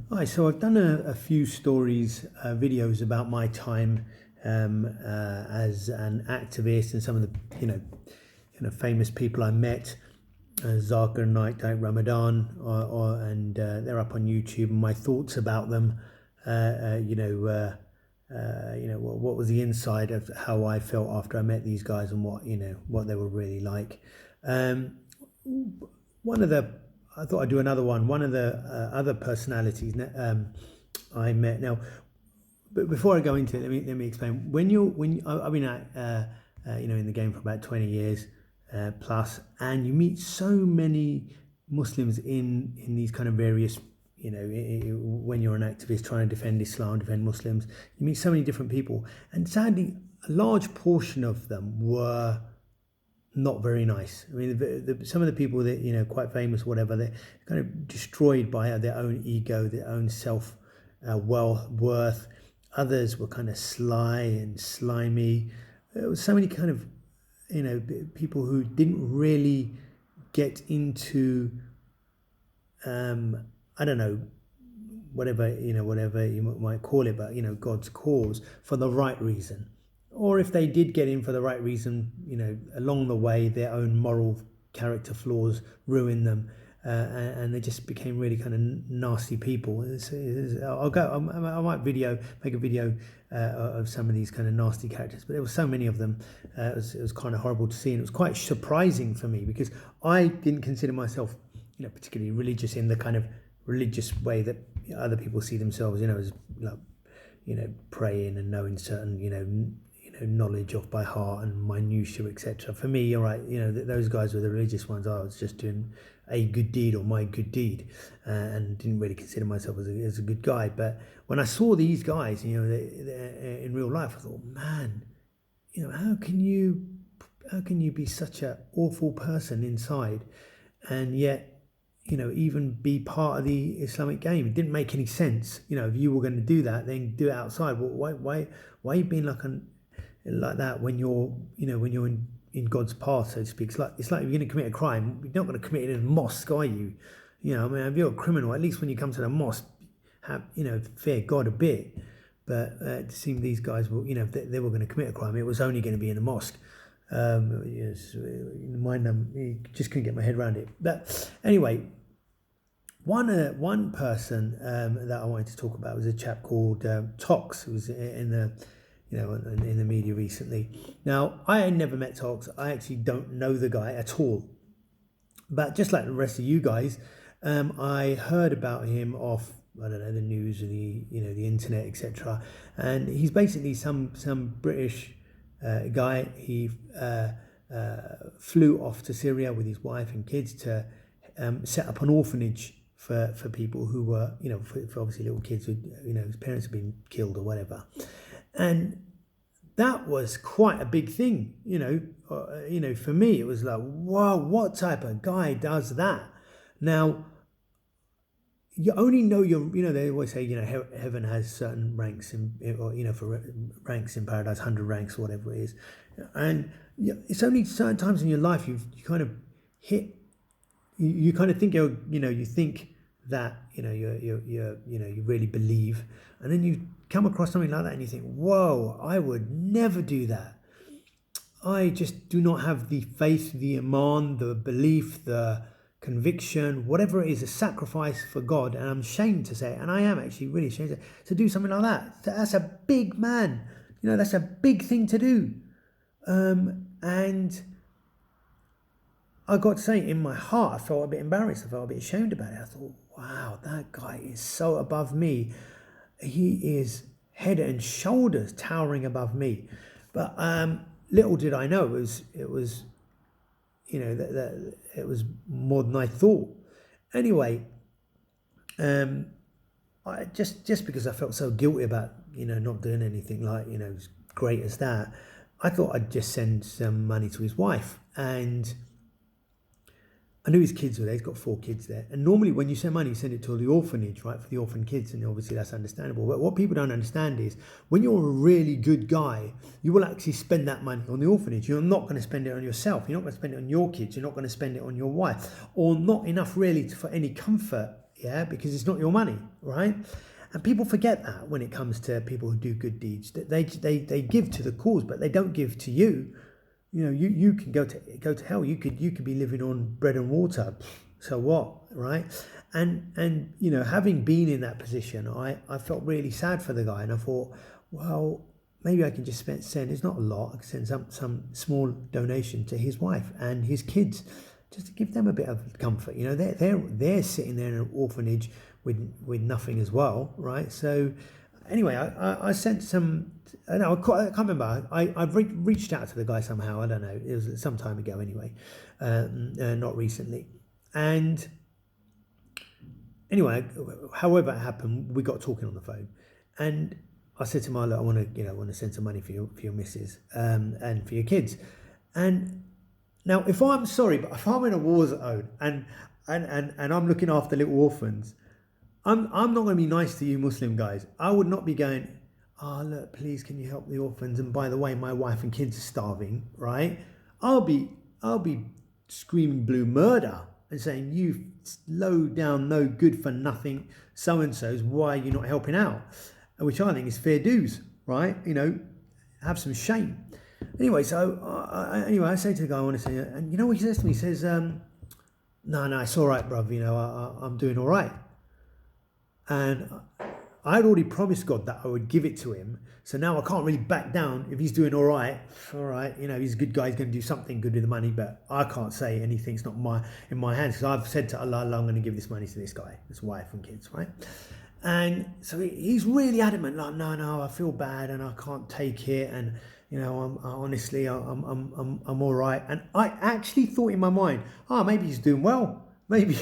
Hi, so I've done a few stories, videos about my time as an activist and some of the, famous people I met, Zakir Naik, Ramadan, and they're up on YouTube. And my thoughts about them, what was the inside of how I felt after I met these guys and what they were really like. Um, one of the I thought I'd do another one. One of the other personalities I met. Now, but before I go into it, let me explain. I've been in the game for about 20 years plus, and you meet so many Muslims in these kind of various. When you're an activist trying to defend Islam, defend Muslims, you meet so many different people, and sadly, a large portion of them were not very nice. I mean, some of the people that quite famous, whatever, they're kind of destroyed by their own ego, their own self worth. Others were kind of sly and slimy. There was so many kind of people who didn't really get into I don't know, whatever you might call it, but God's cause for the right reason. Or if they did get in for the right reason, along the way, their own moral character flaws ruined them, and they just became really kind of nasty people. I might make a video of some of these kind of nasty characters, but there were so many of them. It was kind of horrible to see, and it was quite surprising for me because I didn't consider myself, particularly religious in the kind of religious way that other people see themselves, as like, praying and knowing certain, knowledge off by heart and minutiae, etc. For me, you're right. Those guys were the religious ones. I was just doing a good deed or my good deed, and didn't really consider myself as a good guy. But when I saw these guys, in real life, I thought, man, how can you be such an awful person inside, and yet even be part of the Islamic game? It didn't make any sense. If you were going to do that, then do it outside. Well, why are you being like that when you're in God's path, so to speak? It's like if you're going to commit a crime, you're not going to commit it in a mosque, are you? If you're a criminal, at least when you come to the mosque, fear God a bit. But it seemed these guys were, if they were going to commit a crime, it was only going to be in a mosque. Yes, just couldn't get my head around it. But anyway, one person that I wanted to talk about was a chap called Tox, who was in the media recently. Now, I had never met Tox. I actually don't know the guy at all. But just like the rest of you guys, I heard about him off, I don't know, the news or the internet, etc. And he's basically some British guy. He flew off to Syria with his wife and kids to set up an orphanage for people who were, for obviously little kids who, whose parents had been killed or whatever. And that was quite a big thing, for me. It was like, wow, what type of guy does that? Now, you only know they always say, heaven has certain ranks for ranks in paradise, 100 ranks or whatever it is. And it's only certain times in your life you kind of hit, you kind of think you think that you really believe, and then you come across something like that and you think, whoa, I would never do that. I just do not have the faith, the iman, the belief, the conviction, whatever it is, a sacrifice for God. And I'm ashamed to say it, and I am actually really ashamed to do something like that. That's a big man, that's a big thing to do. And I got to say, in my heart, I felt a bit embarrassed. I felt a bit ashamed about it. I thought, wow, that guy is so above me. He is head and shoulders towering above me. But little did I know it was that it was more than I thought. Anyway, I just because I felt so guilty about not doing anything like as great as that, I thought I'd just send some money to his wife. And I knew his kids were there. He's got 4 kids there. And normally when you send money, you send it to the orphanage, right, for the orphan kids. And obviously that's understandable. But what people don't understand is when you're a really good guy, you will actually spend that money on the orphanage. You're not going to spend it on yourself. You're not going to spend it on your kids. You're not going to spend it on your wife. Or not enough really for any comfort yeah, because it's not your money, right? And people forget that when it comes to people who do good deeds, that they give to the cause, but they don't give to you. You know, you can go to hell. You could be living on bread and water. So what, right? And you know, having been in that position, I felt really sad for the guy, and I thought, well, maybe I can just send. It's not a lot. I can send some small donation to his wife and his kids, just to give them a bit of comfort. You know, they're sitting there in an orphanage with nothing as well, right? So anyway, I sent some. I can't remember. I've reached out to the guy somehow. I don't know. It was some time ago anyway, not recently. And anyway, however it happened, we got talking on the phone, and I said to him, "Look, I want to send some money for your missus and for your kids." And now, if I'm sorry, but if I'm in a war zone and I'm looking after little orphans, I'm not going to be nice to you Muslim guys. I would not be going, "Oh, look, please, can you help the orphans? And by the way, my wife and kids are starving," right? I'll be screaming blue murder and saying, "You low down, no good for nothing so-and-sos, why are you not helping out?" Which I think is fair dues, right? You know, have some shame. Anyway, so I say to the guy, I want to say, and you know what he says to me? He says, no, it's all right, bruv. You know, I'm doing all right. And I'd already promised God that I would give it to him. So now I can't really back down. If he's doing all right, you know, he's a good guy, he's going to do something good with the money, but I can't say anything's not in my hands, because I've said to Allah, I'm going to give this money to this guy, his wife and kids, right? And so he's really adamant, like, no, I feel bad and I can't take it, and you know, I'm all right. And I actually thought in my mind, maybe he's doing well. Maybe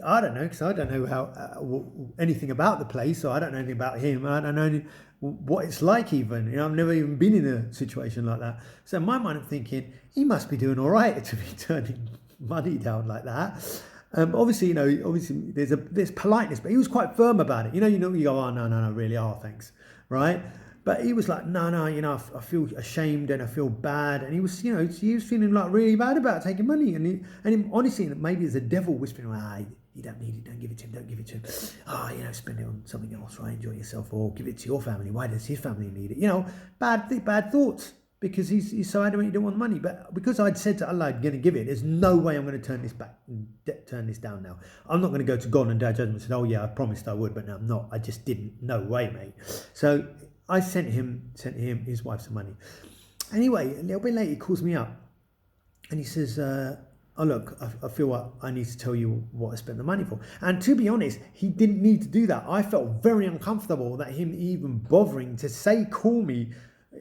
I don't know, because I don't know how anything about the place, so I don't know anything about him. I don't know what it's like even. You know, I've never even been in a situation like that. So in my mind, I'm thinking he must be doing all right to be turning money down like that. Obviously, you know, there's politeness, but he was quite firm about it. You go, no, really, thanks, right? But he was like, no, you know, I feel ashamed and I feel bad. And he was feeling like really bad about taking money. And honestly, maybe there's a devil whispering, you don't need it, don't give it to him. You know, spend it on something else, right? Enjoy yourself, or give it to your family. Why does his family need it? You know, bad thoughts, because he's so adamant he didn't want the money. But because I'd said to Allah, I'm going to give it, there's no way I'm going to turn this down now. I'm not going to go to God and Day of Judgment and say, I promised I would, but no, I'm not. I just didn't. No way, mate. So I sent him his wife some money. Anyway, a little bit later, he calls me up and he says, look, I feel like I need to tell you what I spent the money for. And to be honest, he didn't need to do that. I felt very uncomfortable that him even bothering to call me.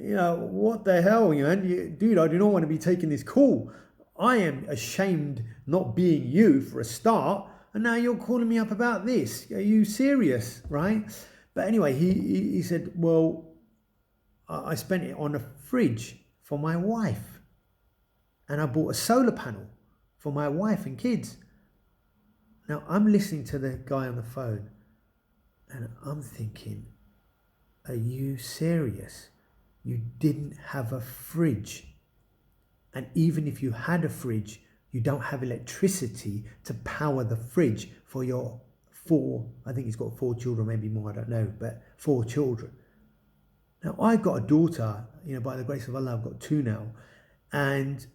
You know, what the hell, dude, I do not want to be taking this call. I am ashamed not being you for a start, and now you're calling me up about this. Are you serious, right? But anyway, he said, well, I spent it on a fridge for my wife, and I bought a solar panel for my wife and kids. Now, I'm listening to the guy on the phone, and I'm thinking, are you serious? You didn't have a fridge. And even if you had a fridge, you don't have electricity to power the fridge for your I think he's got 4 children, maybe more, I don't know, but 4 children. Now, I've got a daughter, by the grace of Allah, I've got 2 now. And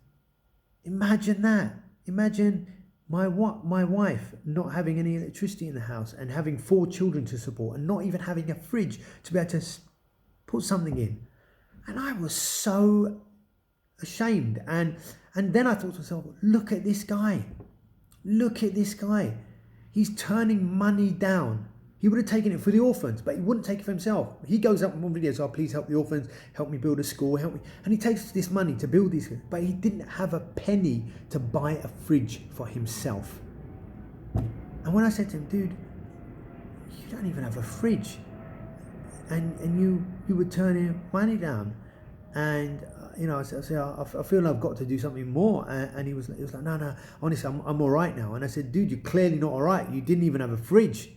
imagine that. Imagine my wife not having any electricity in the house and having 4 children to support and not even having a fridge to be able to put something in. And I was so ashamed. And then I thought to myself, look at this guy. He's turning money down. He would have taken it for the orphans, but he wouldn't take it for himself. He goes up in one video, please help the orphans, help me build a school, help me. And he takes this money to build these things, but he didn't have a penny to buy a fridge for himself. And when I said to him, dude, you don't even have a fridge. And you were turning money down, and I said, I feel I've got to do something more. And he was like, no, honestly, I'm all right now. And I said, dude, you're clearly not all right. You didn't even have a fridge.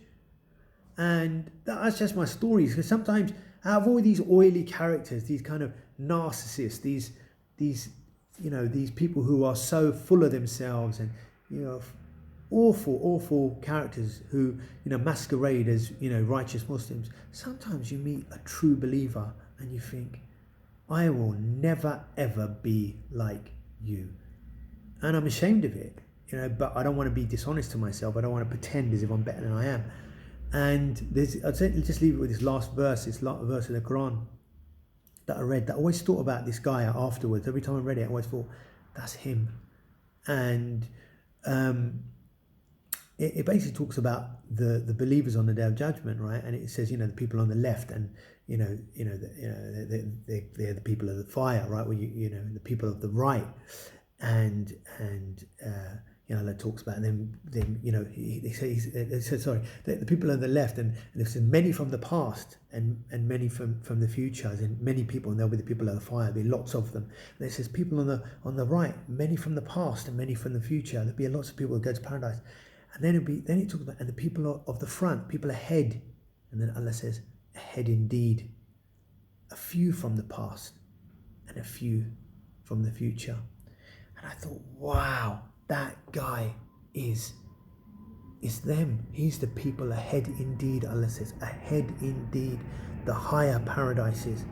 And that's just my stories. Because sometimes out of all these oily characters, these kind of narcissists, these people who are so full of themselves, and awful characters who, masquerade as, righteous Muslims. Sometimes you meet a true believer and you think, I will never ever be like you. And I'm ashamed of it, but I don't want to be dishonest to myself. I don't want to pretend as if I'm better than I am. And I'd say, just leave it with this last verse, of the Quran that I read, that I always thought about this guy afterwards. Every time I read it, I always thought, that's him. And it basically talks about the believers on the Day of Judgment, right? And it says, the people on the left, and they're the people of the fire, right? Well, the people of the right, and that talks about them. They said sorry, the people on the left, and it says many from the past, and many from the future, and many people, and there'll be the people of the fire. There'll be lots of them. And it says people on the right, many from the past, and many from the future. There'll be lots of people who go to paradise. And then it talks about, and the people of the front, people ahead, and then Allah says, ahead indeed, a few from the past, and a few from the future. And I thought, wow, that guy is them. He's the people ahead indeed. Allah says, ahead indeed, the higher paradises.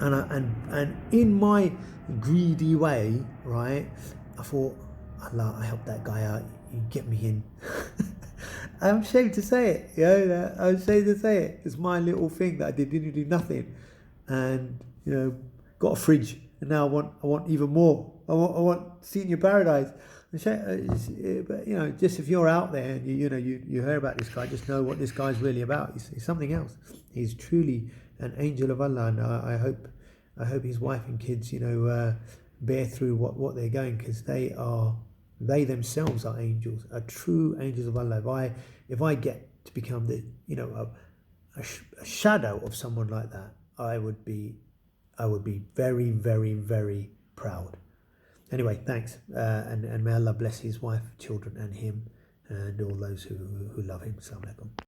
And in my greedy way, right, I thought, Allah, I help that guy out. You get me in. I'm ashamed to say it. I'm ashamed to say it. It's my little thing that I didn't do nothing, and got a fridge, and now I want even more. I want seat in your paradise. But just if you're out there and you hear about this guy, just know what this guy's really about. He's something else. He's truly an angel of Allah, and I hope his wife and kids bear through what they're going, because they themselves are angels, are true angels of Allah. If I get to become a shadow of someone like that, I would be very, very, very proud. Anyway, thanks, and may Allah bless his wife, children, and him, and all those who love him. Assalamu alaikum.